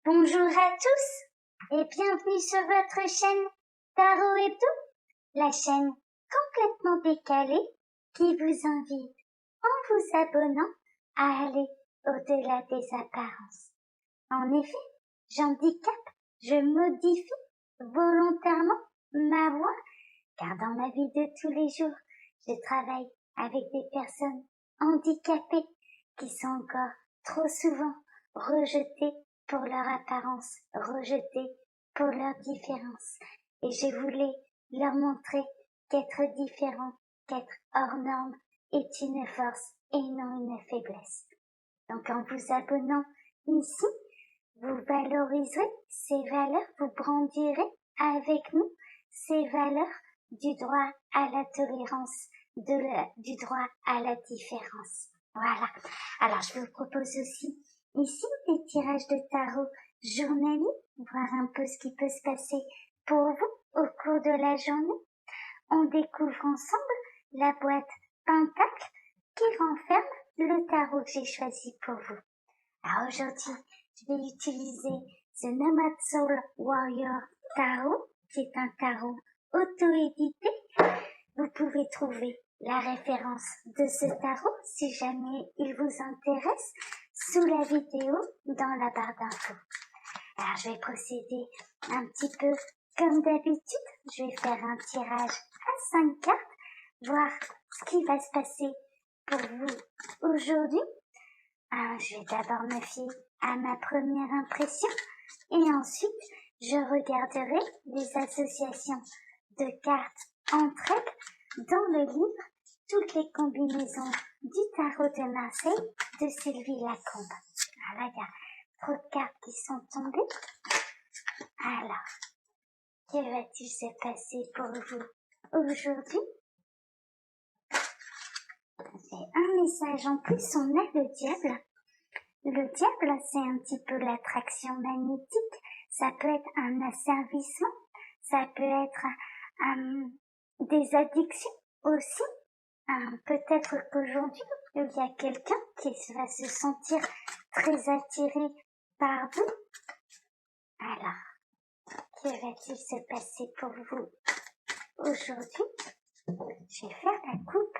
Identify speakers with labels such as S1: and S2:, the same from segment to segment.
S1: Bonjour à tous et bienvenue sur votre chaîne Tarot Hebdo, la chaîne complètement décalée qui vous invite, en vous abonnant, à aller au-delà des apparences. En effet, j'handicape, je modifie volontairement ma voix, car dans ma vie de tous les jours, je travaille avec des personnes handicapées qui sont encore trop souvent rejetées pour leur apparence, rejetées pour leur différence. Et je voulais leur montrer qu'être différent, qu'être hors norme est une force et non une faiblesse. Donc en vous abonnant ici, vous valoriserez ces valeurs, vous brandirez avec nous ces valeurs du droit à la tolérance, du droit à la différence. Voilà. Alors je vous propose aussi ici des tirages de tarot journaliers, voir un peu ce qui peut se passer pour vous au cours de la journée. On découvre ensemble la boîte Pentacle qui renferme le tarot que j'ai choisi pour vous. Alors aujourd'hui, je vais utiliser The Nomad Soul Warrior Tarot, qui est un tarot auto-édité. Vous pouvez trouver la référence de ce tarot, si jamais il vous intéresse, sous la vidéo dans la barre d'infos. Alors je vais procéder un petit peu comme d'habitude. Je vais faire un tirage à 5 cartes, voir ce qui va se passer pour vous aujourd'hui. Alors, je vais d'abord me fier à ma première impression et ensuite je regarderai les associations de cartes entre elles dans le livre Toutes les combinaisons du tarot de Marseille de Sylvie Lacombe. Alors là, il y a trop de cartes qui sont tombées. Alors, que va-t-il se passer pour vous aujourd'hui? C'est un message en plus, on a le diable. Le diable, c'est un petit peu l'attraction magnétique. Ça peut être un asservissement, ça peut être des addictions aussi. Peut-être qu'aujourd'hui, il y a quelqu'un qui va se sentir très attiré par vous. Alors, que va-t-il se passer pour vous aujourd'hui? Je vais faire la coupe.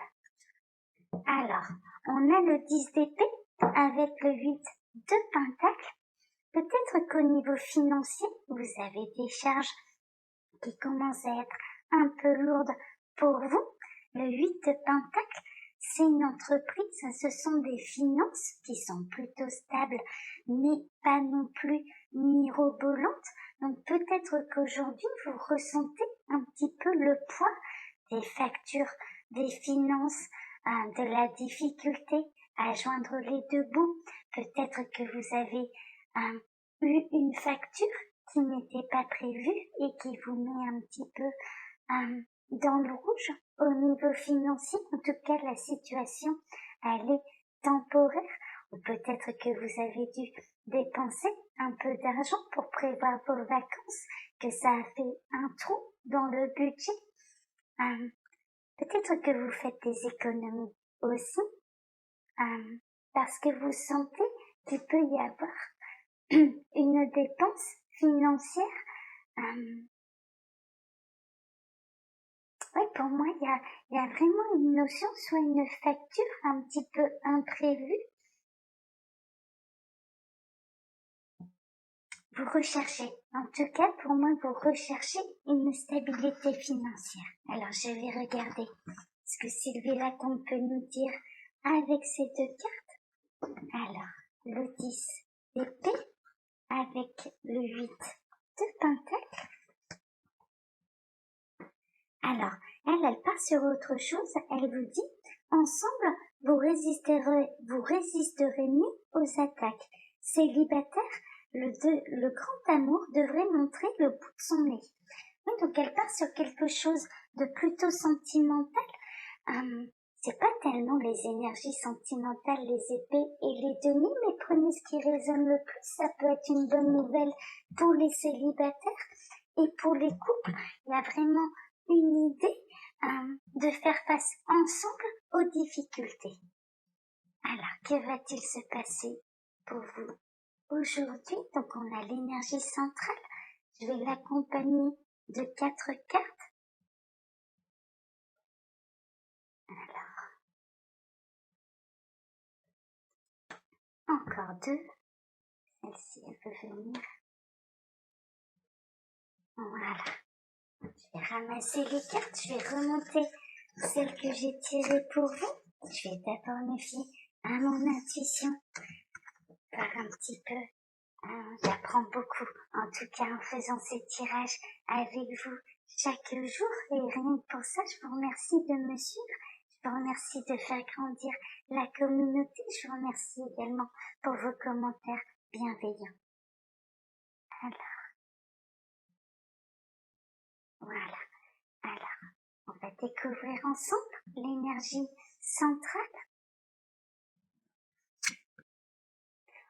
S1: Alors, on a le 10 d'épée avec le 8 de pentacle. Peut-être qu'au niveau financier, vous avez des charges qui commencent à être un peu lourdes pour vous. Le 8 de pentacle, c'est une entreprise, ce sont des finances qui sont plutôt stables, mais pas non plus mirobolantes. Donc peut-être qu'aujourd'hui, vous ressentez un petit peu le poids des factures, des finances, de la difficulté à joindre les deux bouts. Peut-être que vous avez eu une facture qui n'était pas prévue et qui vous met un petit peu dans le rouge au niveau financier. En tout cas, la situation, elle est temporaire. Ou peut-être que vous avez dû dépenser un peu d'argent pour prévoir vos vacances, que ça a fait un trou dans le budget. Peut-être que vous faites des économies aussi, parce que vous sentez qu'il peut y avoir une dépense financière. Oui, pour moi, il y a vraiment une notion, soit une facture un petit peu imprévue. Vous recherchez, en tout cas pour moi, vous recherchez une stabilité financière. Alors je vais regarder ce que Sylvie Lacombe peut nous dire avec ces deux cartes. Alors, le 10 d'épée avec le 8 de pentacle. Alors, elle part sur autre chose. Elle vous dit, ensemble, vous résisterez mieux aux attaques. Célibataire, le grand amour devrait montrer le bout de son nez. Oui, donc elle part sur quelque chose de plutôt sentimental. C'est pas tellement les énergies sentimentales, les épées et les deniers, mais prenez ce qui résonne le plus. Ça peut être une bonne nouvelle pour les célibataires et pour les couples. Il y a vraiment une idée de faire face ensemble aux difficultés. Alors, que va-t-il se passer pour vous aujourd'hui, donc on a l'énergie centrale. Je vais l'accompagner de 4 cartes. Alors, encore 2. Celle-ci, elle peut venir. Voilà. Je vais ramasser les cartes, je vais remonter celles que j'ai tirées pour vous. Je vais d'abord me fier à mon intuition, voir un petit peu. J'apprends beaucoup, en tout cas en faisant ces tirages avec vous chaque jour. Et rien que pour ça, je vous remercie de me suivre. Je vous remercie de faire grandir la communauté. Je vous remercie également pour vos commentaires bienveillants. Alors, voilà. Alors, on va découvrir ensemble l'énergie centrale.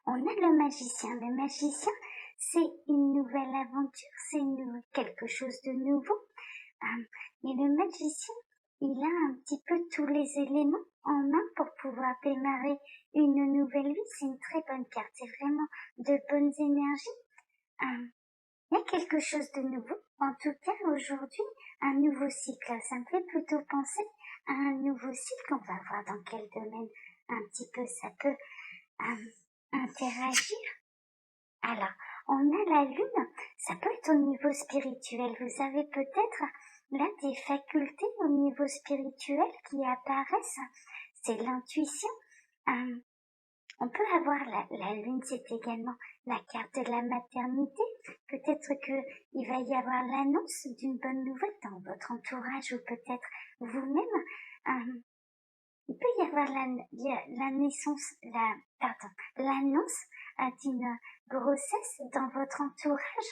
S1: On a le magicien. Le magicien, c'est une nouvelle aventure, c'est quelque chose de nouveau. Et le magicien, il a un petit peu tous les éléments en main pour pouvoir démarrer une nouvelle vie. C'est une très bonne carte, c'est vraiment de bonnes énergies. Il y a quelque chose de nouveau. En tout cas, aujourd'hui, un nouveau cycle. Ça me fait plutôt penser à un nouveau cycle. On va voir dans quel domaine un petit peu ça peut interagir. Alors, on a la lune. Ça peut être au niveau spirituel. Vous avez peut-être là des facultés au niveau spirituel qui apparaissent. C'est l'intuition. On peut avoir la lune, c'est également la carte de la maternité. Peut-être qu'il va y avoir l'annonce d'une bonne nouvelle dans votre entourage ou peut-être vous-même. Il peut y avoir l'annonce d'une grossesse dans votre entourage.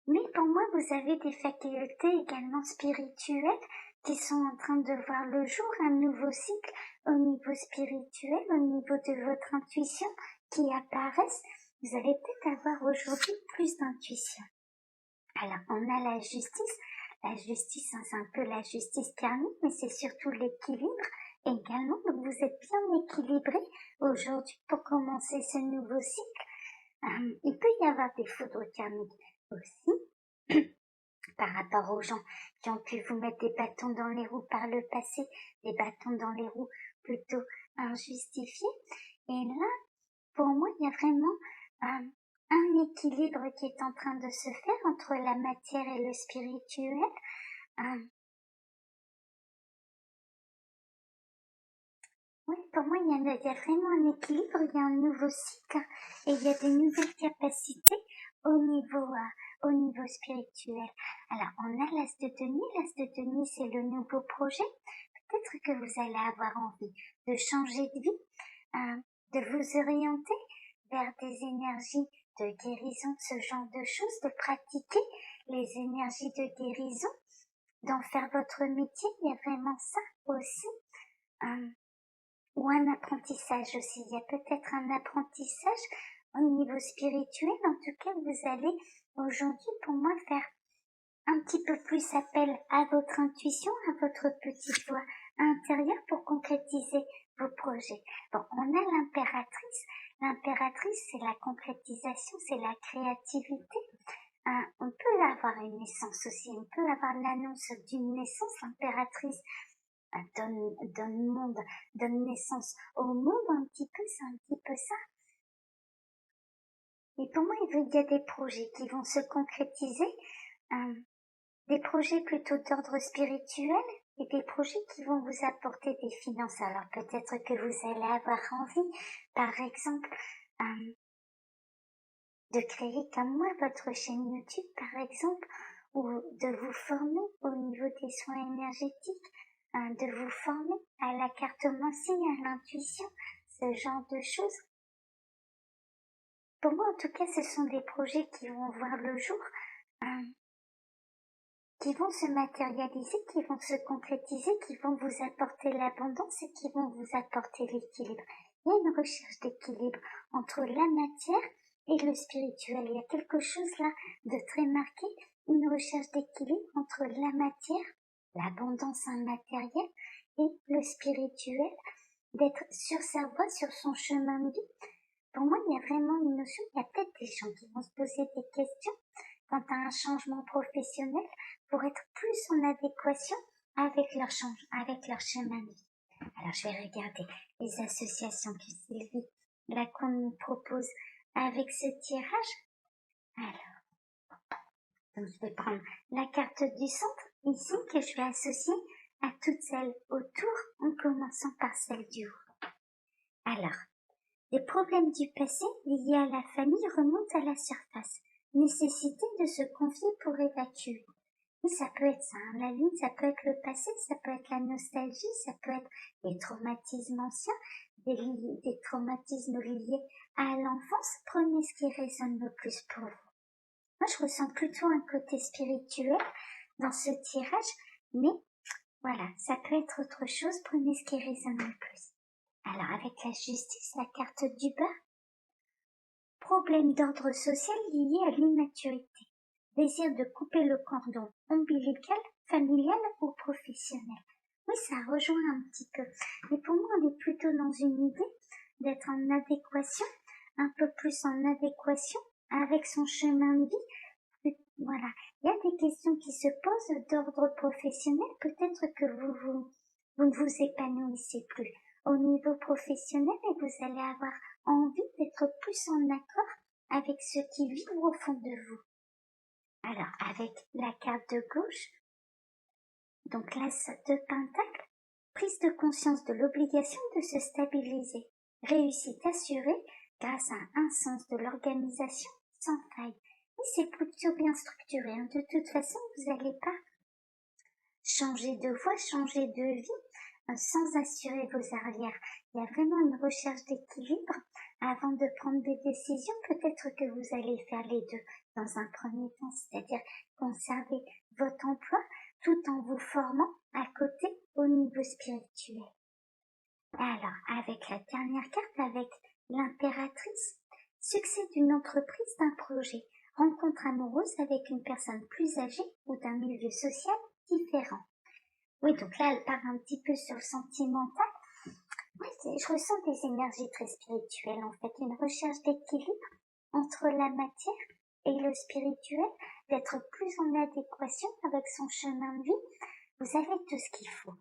S1: Mais pour moi, vous avez des facultés également spirituelles qui sont en train de voir le jour, un nouveau cycle au niveau spirituel, au niveau de votre intuition qui apparaissent. Vous allez peut-être avoir aujourd'hui plus d'intuition. Alors, on a la justice. La justice, c'est un peu la justice karmique, mais c'est surtout l'équilibre également. Donc, vous êtes bien équilibré aujourd'hui pour commencer ce nouveau cycle. Il peut y avoir des foudres karmiques aussi, par rapport aux gens qui ont pu vous mettre des bâtons dans les roues par le passé, des bâtons dans les roues plutôt injustifiés. Et là, pour moi, il y a vraiment un équilibre qui est en train de se faire entre la matière et le spirituel. Oui, pour moi, il y a vraiment un équilibre, il y a un nouveau cycle et il y a des nouvelles capacités au niveau spirituel. Alors, on a l'as de denier. L'as de denier, c'est le nouveau projet. Peut-être que vous allez avoir envie de changer de vie, de vous orienter vers des énergies de guérison, ce genre de choses, de pratiquer les énergies de guérison, d'en faire votre métier. Il y a vraiment ça aussi. Ou un apprentissage aussi. Il y a peut-être un apprentissage au niveau spirituel. En tout cas, vous allez aujourd'hui, pour moi, faire un petit peu plus appel à votre intuition, à votre petite voix intérieure pour concrétiser vos projets. Bon, on a l'impératrice. L'impératrice, c'est la concrétisation, c'est la créativité. On peut avoir une naissance aussi, on peut avoir l'annonce d'une naissance. L'impératrice donne naissance au monde un petit peu, c'est un petit peu ça. Et pour moi, il y a des projets qui vont se concrétiser, des projets plutôt d'ordre spirituel et des projets qui vont vous apporter des finances. Alors peut-être que vous allez avoir envie, par exemple, de créer comme moi votre chaîne YouTube, par exemple, ou de vous former au niveau des soins énergétiques, de vous former à la cartomancie, à l'intuition, ce genre de choses. Pour moi, en tout cas, ce sont des projets qui vont voir le jour, qui vont se matérialiser, qui vont se concrétiser, qui vont vous apporter l'abondance et qui vont vous apporter l'équilibre. Il y a une recherche d'équilibre entre la matière et le spirituel. Il y a quelque chose là de très marqué, une recherche d'équilibre entre la matière, l'abondance immatérielle et le spirituel, d'être sur sa voie, sur son chemin de vie, pour moi, il y a vraiment une notion, il y a peut-être des gens qui vont se poser des questions quant à un changement professionnel pour être plus en adéquation avec avec leur chemin de vie. Alors, je vais regarder les associations que Sylvie Lacombe nous propose avec ce tirage. Alors, donc je vais prendre la carte du centre ici que je vais associer à toutes celles autour en commençant par celle du haut. Alors, les problèmes du passé liés à la famille remontent à la surface. Nécessité de se confier pour évacuer. Oui, ça peut être ça, hein. La lune, ça peut être le passé, ça peut être la nostalgie, ça peut être les traumatismes anciens, des traumatismes liés à l'enfance. Prenez ce qui résonne le plus pour vous. Moi, je ressens plutôt un côté spirituel dans ce tirage, mais voilà, ça peut être autre chose. Prenez ce qui résonne le plus. Alors, avec la justice, la carte du bas, problème d'ordre social lié à l'immaturité. Désir de couper le cordon ombilical, familial ou professionnel. Oui, ça rejoint un petit peu. Mais pour moi, on est plutôt dans une idée d'être en adéquation, un peu plus en adéquation avec son chemin de vie. Voilà. Il y a des questions qui se posent d'ordre professionnel. Peut-être que vous ne vous épanouissez plus au niveau professionnel et vous allez avoir envie d'être plus en accord avec ce qui vibre au fond de vous. Alors, avec la carte de gauche, donc l'as de pentacle, prise de conscience de l'obligation de se stabiliser, réussite assurée grâce à un sens de l'organisation sans faille. Et c'est plutôt bien structuré, hein. De toute façon, vous n'allez pas changer de voie, changer de vie sans assurer vos arrières. Il y a vraiment une recherche d'équilibre avant de prendre des décisions. Peut-être que vous allez faire les deux dans un premier temps, c'est-à-dire conserver votre emploi tout en vous formant à côté au niveau spirituel. Alors, avec la dernière carte, avec l'impératrice, succès d'une entreprise, d'un projet, rencontre amoureuse avec une personne plus âgée ou d'un milieu social différent. Oui, donc là, elle part un petit peu sur le sentimental. Oui, je ressens des énergies très spirituelles, en fait, une recherche d'équilibre entre la matière et le spirituel, d'être plus en adéquation avec son chemin de vie. Vous avez tout ce qu'il faut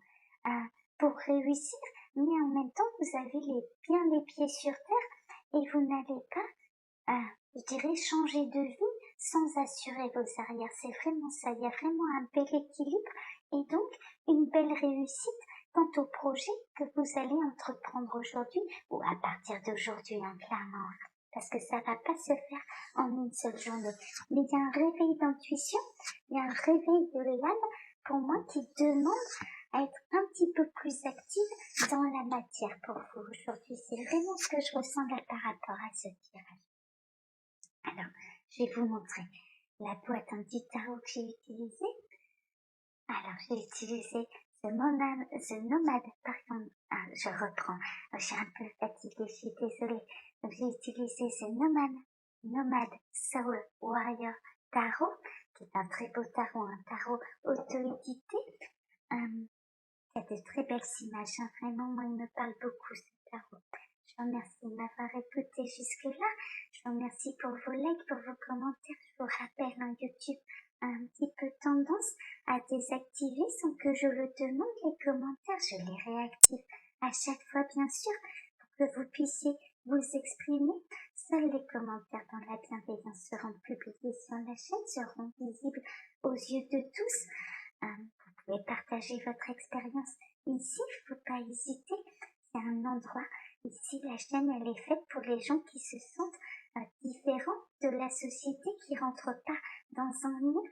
S1: pour réussir, mais en même temps, vous avez bien les pieds sur terre et vous n'allez pas, je dirais, changer de vie sans assurer vos arrières. C'est vraiment ça, il y a vraiment un bel équilibre et donc une belle réussite quant au projet que vous allez entreprendre aujourd'hui ou à partir d'aujourd'hui, hein, clairement, parce que ça va pas se faire en une seule journée. Mais il y a un réveil d'intuition, il y a un réveil de l'âme pour moi qui demande à être un petit peu plus active dans la matière pour vous aujourd'hui. C'est vraiment ce que je ressens là par rapport à ce tirage. Alors, je vais vous montrer la boîte en petit tarot que j'ai utilisé. Alors, j'ai utilisé ce nomade, pardon, je reprends, je suis un peu fatiguée, je suis désolée. Donc, j'ai utilisé ce nomade Soul Warrior Tarot, qui est un très beau tarot, un tarot auto-édité, qui a de très belles images, hein. Vraiment, moi, il me parle beaucoup, ce tarot. Je vous remercie de m'avoir écouté jusque-là. Je vous remercie pour vos likes, pour vos commentaires. Je vous rappelle, hein, YouTube a un petit peu tendance à désactiver sans que je le demande les commentaires. Je les réactive à chaque fois, bien sûr, pour que vous puissiez vous exprimer. Seuls les commentaires dans la bienveillance seront publiés sur la chaîne, seront visibles aux yeux de tous. Vous pouvez partager votre expérience ici, il ne faut pas hésiter. C'est un endroit. Ici, la chaîne, elle est faite pour les gens qui se sentent différents de la société, qui ne rentrent pas dans un moule.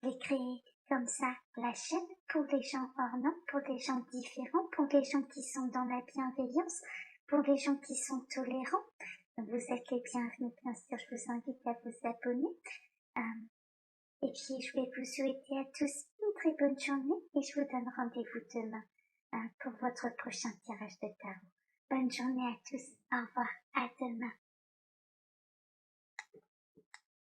S1: J'ai créé comme ça la chaîne pour les gens hors normes, pour les gens différents, pour les gens qui sont dans la bienveillance, pour les gens qui sont tolérants. Donc, vous êtes les bienvenus, bien sûr, je vous invite à vous abonner. Et puis, je vais vous souhaiter à tous une très bonne journée et je vous donne rendez-vous demain pour votre prochain tirage de tarot. Bonne journée à tous. Au revoir. À demain.